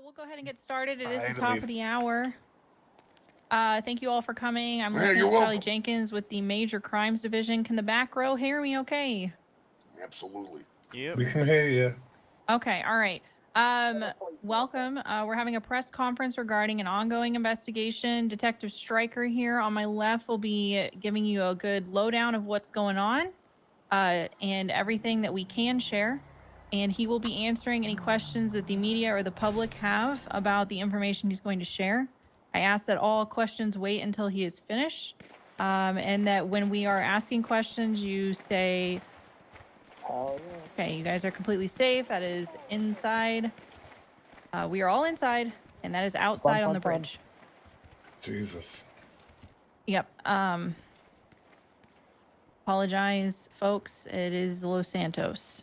We'll go ahead and get started. It is the Right, top of the hour. Thank you all for coming. I'm Yeah, Lieutenant you're Sally welcome. Jenkins with the Major Crimes Division. Can the back row hear me okay? Absolutely. Yep. We can hear you. Okay, all right. Welcome. We're having a press conference regarding an ongoing investigation. Detective Stryker here on my left will be giving you a good lowdown of what's going on and everything that we can share. And he will be answering any questions that the media or the public have about the information he's going to share. I ask that all questions wait until he is finished, and that when we are asking questions, you say, okay, you guys are completely safe. That is inside. We are all inside, and that is outside on the bridge. Jesus. Yep. Apologize, folks. It is Los Santos.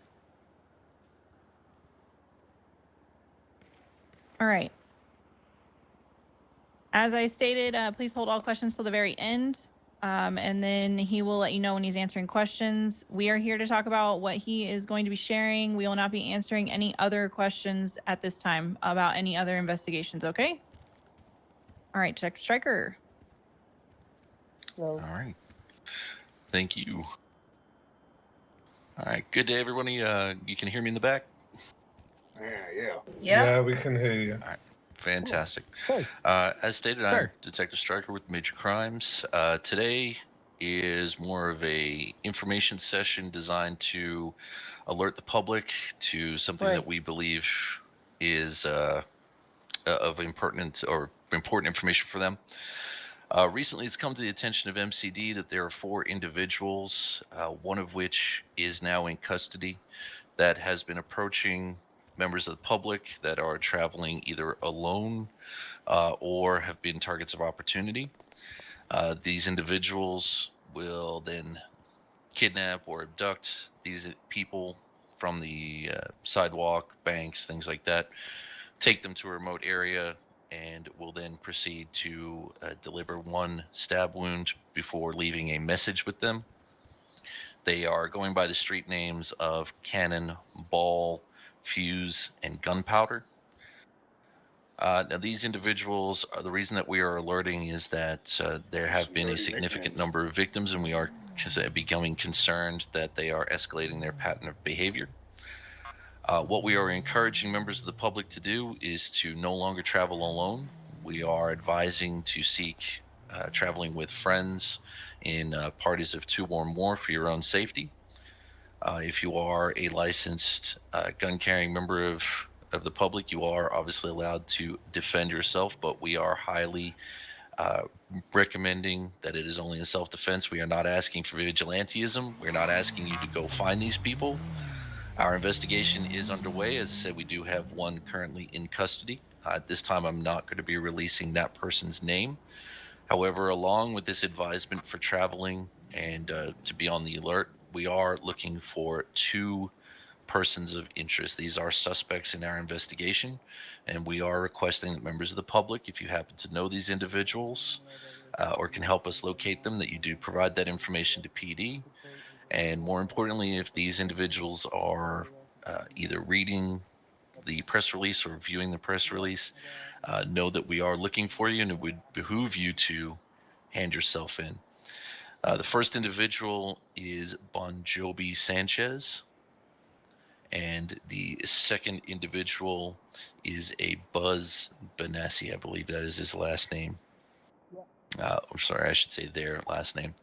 All right. As I stated, please hold all questions till the very end, and then he will let you know when he's answering questions. We are here to talk about what he is going to be sharing. We will not be answering any other questions at this time about any other investigations, okay? All right, Detective Stryker. All right. Thank you. All right. Good day, everybody. You can hear me in the back? Yeah. Yeah, we can hear you. All right. Fantastic. Hey. As stated, Sir. I'm Detective Stryker with Major Crimes. Today is more of a information session designed to alert the public to something that we believe is of important information for them. Recently, it's come to the attention of MCD that there are 4 individuals, one of which is now in custody, that has been approaching members of the public that are traveling either alone or have been targets of opportunity. These individuals will then kidnap or abduct these people from the sidewalk, banks, things like that, take them to a remote area, and will then proceed to deliver 1 stab wound before leaving a message with them. They are going by the street names of Cannon, Ball, Fuse, and Gunpowder. Now, these individuals, the reason that we are alerting is that there have been a significant number of victims, and we are becoming concerned that they are escalating their pattern of behavior. What we are encouraging members of the public to do is to no longer travel alone. We are advising to seek traveling with friends in parties of 2 or more for your own safety. If you are a licensed gun-carrying member of the public, you are obviously allowed to defend yourself, but we are highly recommending that it is only in self-defense. We are not asking for vigilantism. We're not asking you to go find these people. Our investigation is underway. As I said, we do have 1 currently in custody. At this time, I'm not going to be releasing that person's name. However, along with this advisement for traveling and to be on the alert, we are looking for 2 persons of interest. These are suspects in our investigation, and we are requesting that members of the public, if you happen to know these individuals or can help us locate them, that you do provide that information to PD. And more importantly, if these individuals are either reading the press release or viewing the press release, know that we are looking for you, and it would behoove you to hand yourself in. The first individual is Bon Jovi Sanchez, and the second individual is a Buzz Benassi. I believe that is his last name. I'm sorry, I should say their last name.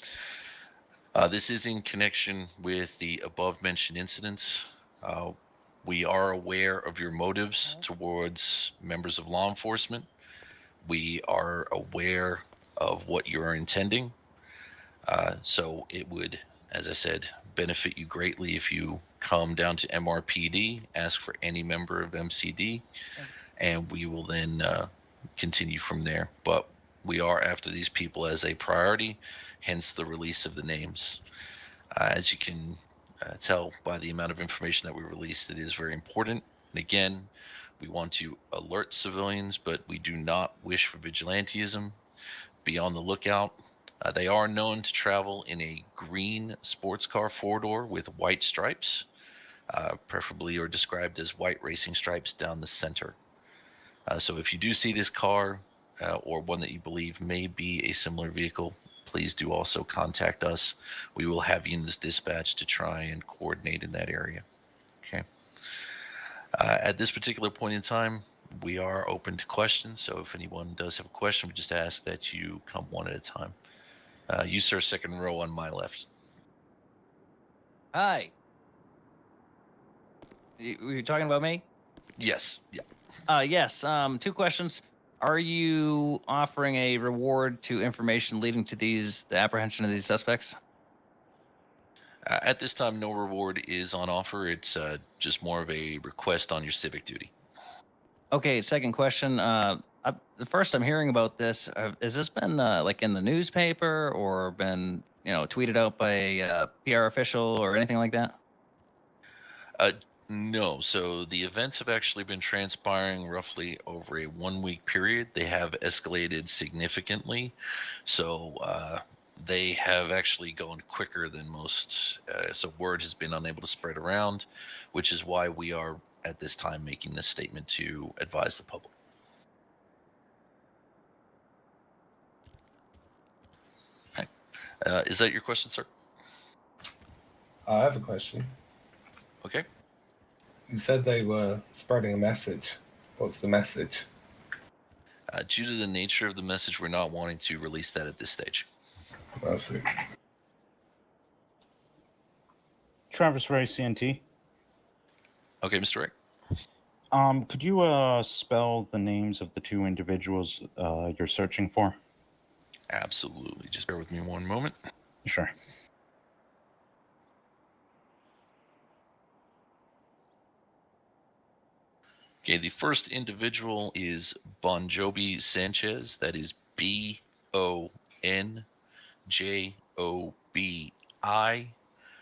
This is in connection with the above-mentioned incidents. We are aware of your motives towards members of law enforcement. We are aware of what you are intending. So it would, as I said, benefit you greatly if you come down to MRPD, ask for any member of MCD, and we will then continue from there. But we are after these people as a priority, hence the release of the names. As you can tell by the amount of information that we released, it is very important. And again, we want to alert civilians, but we do not wish for vigilantism. Be on the lookout. They are known to travel in a green sports car 4-door with white stripes, preferably or described as white racing stripes down the center. So if you do see this car or one that you believe may be a similar vehicle, please do also contact us. We will have you in this dispatch to try and coordinate in that area. Okay. At this particular point in time, we are open to questions. So if anyone does have a question, we just ask that you come one at a time. You, sir, second row on my left. Hi. Were you talking about me? Yes. Yeah. Yes. Two questions. Are you offering a reward to information leading to the apprehension of these suspects? At this time, no reward is on offer. It's just more of a request on your civic duty. Okay. Second question. The first I'm hearing about this, has this been like in the newspaper or been tweeted out by a PR official or anything like that? No. So the events have actually been transpiring roughly over a 1 week period. They have escalated significantly. So they have actually gone quicker than most. So word has been unable to spread around, which is why we are at this time making this statement to advise the public. Is that your question, sir? I have a question. Okay. You said they were spreading a message. What's the message? Due to the nature of the message, we're not wanting to release that at this stage. I see. Travis Ray, CNT. Okay, Mr. Rick. Could you spell the names of the two individuals you're searching for? Absolutely. Just bear with me one moment. Sure. Okay, the first individual is Bonjobi Sanchez. That is Bonjobi.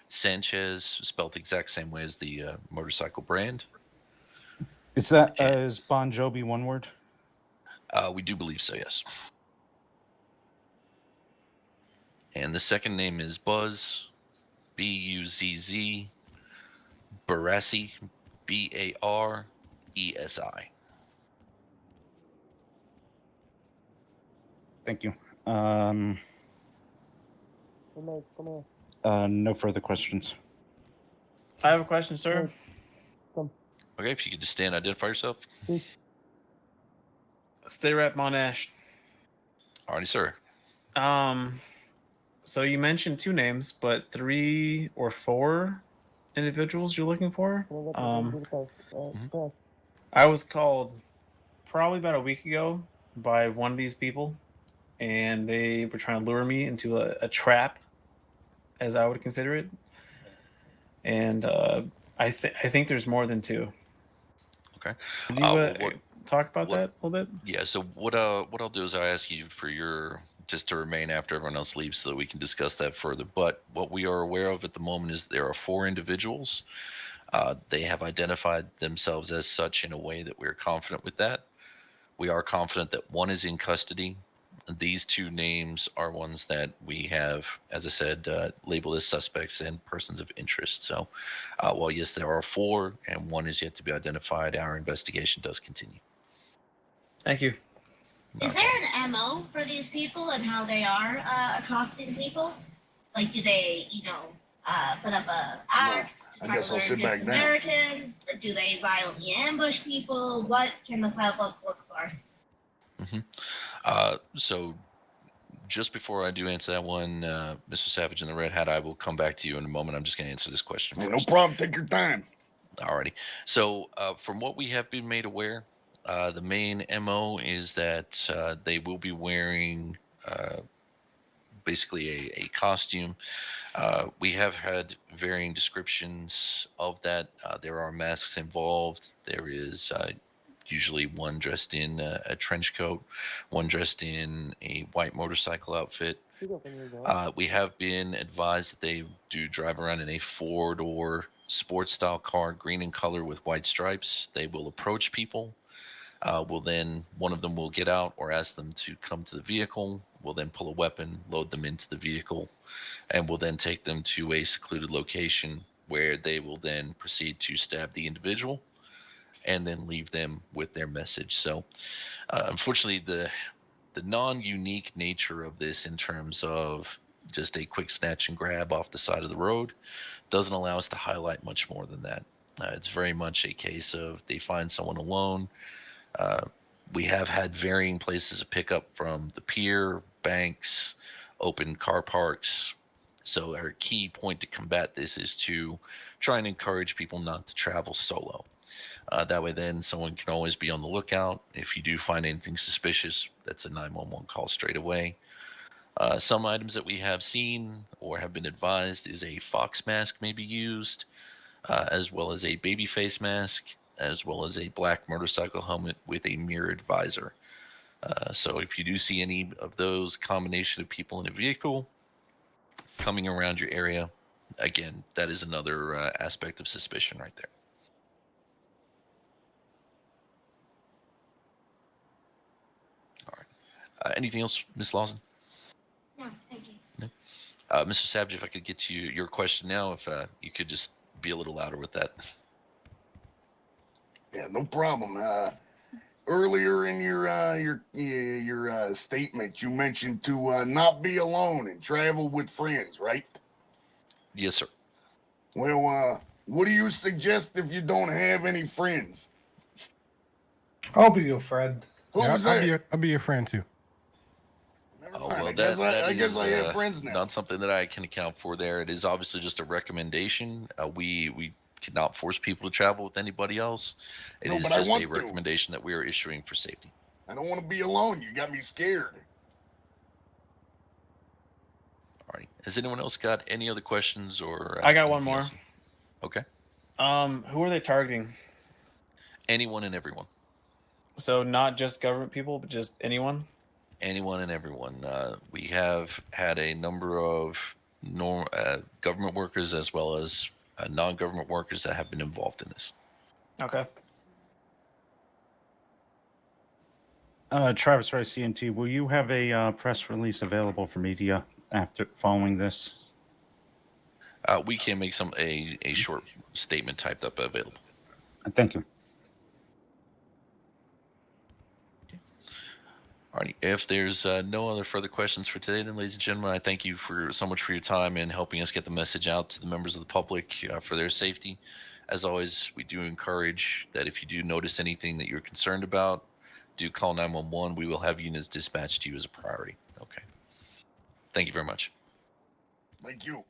Sanchez, spelled the exact same way as the motorcycle brand. Is that is Bon Jovi one word? We do believe so, yes. And the second name is Buzz, Buzz, Barassi, Baresi. Thank you. No further questions. I have a question, sir. Okay, if you could just stand and identify yourself. Stay Rep Monash. Alrighty, sir. So you mentioned two names, but 3 or 4 individuals you're looking for. I was called probably about a week ago by one of these people, and they were trying to lure me into a trap, as I would consider it. And I think there's more than 2. Okay. Could you talk about that a little bit? Yeah. So what I'll do is I'll ask you for just to remain after everyone else leaves so that we can discuss that further. But what we are aware of at the moment is there are 4 individuals. They have identified themselves as such in a way that we're confident with that. We are confident that one is in custody. These 2 names are ones that we have, as I said, labeled as suspects and persons of interest. So while yes, there are 4 and one is yet to be identified, our investigation does continue. Thank you. Is there an MO for these people and how they are accosting people? Like, do they, put up a act to I try guess to I'll learn sit good back down. Samaritans? Or do they violently ambush people? What can the public look for? So just before I do answer that one, Mr. Savage in the red hat, I will come back to you in a moment. I'm just going to answer this question Hey, first. no problem. Take your time. Alrighty. So from what we have been made aware, the main MO is that they will be wearing basically a costume. We have had varying descriptions of that. There are masks involved. There is usually one dressed in a trench coat, one dressed in a white motorcycle outfit. We have been advised that they do drive around in a 4-door sports style car, green in color with white stripes. They will approach people. One of them will get out or ask them to come to the vehicle. We'll then pull a weapon, load them into the vehicle, and we'll then take them to a secluded location where they will then proceed to stab the individual. and then leave them with their message. So, unfortunately, the non-unique nature of this in terms of just a quick snatch and grab off the side of the road doesn't allow us to highlight much more than that. It's very much a case of they find someone alone. We have had varying places of pickup from the pier, banks, open car parks. So our key point to combat this is to try and encourage people not to travel solo. That way then someone can always be on the lookout. If you do find anything suspicious, that's a 911 call straight away. Some items that we have seen or have been advised is a fox mask may be used, as well as a baby face mask, as well as a black motorcycle helmet with a mirrored visor. So if you do see any of those combination of people in a vehicle coming around your area, again, that is another aspect of suspicion right there. All right. Anything else, Ms. Lawson? No, thank you. No? Mr. Savage, if I could get to your question now, if you could just be a little louder with that. Yeah, no problem. Earlier in your statement, you mentioned to not be alone and travel with friends, right? Yes, sir. Well, what do you suggest if you don't have any friends? I'll be your friend. Who's that? I'll be your friend too. Never Oh, mind. well, I guess is, I have friends now. not something that I can account for there. It is obviously just a recommendation. We cannot force people to travel with anybody else. It No, is but I just want a to. recommendation that we are issuing for safety. I don't want to be alone. You got me scared. All right. Has anyone else got any other questions or? I got one anything more. else? Okay. Who are they targeting? Anyone and everyone. So not just government people, but just anyone? Anyone and everyone. We have had a number of government workers as well as non-government workers that have been involved in this. Okay. Travis Rice, CNT, will you have a press release available for media after following this? We can make a short statement typed up available. Thank you. All right. If there's no other further questions for today, then, ladies and gentlemen, I thank you so much for your time and helping us get the message out to the members of the public for their safety. As always, we do encourage that if you do notice anything that you're concerned about, do call 911. We will have units dispatched to you as a priority. Okay. Thank you very much. Thank you.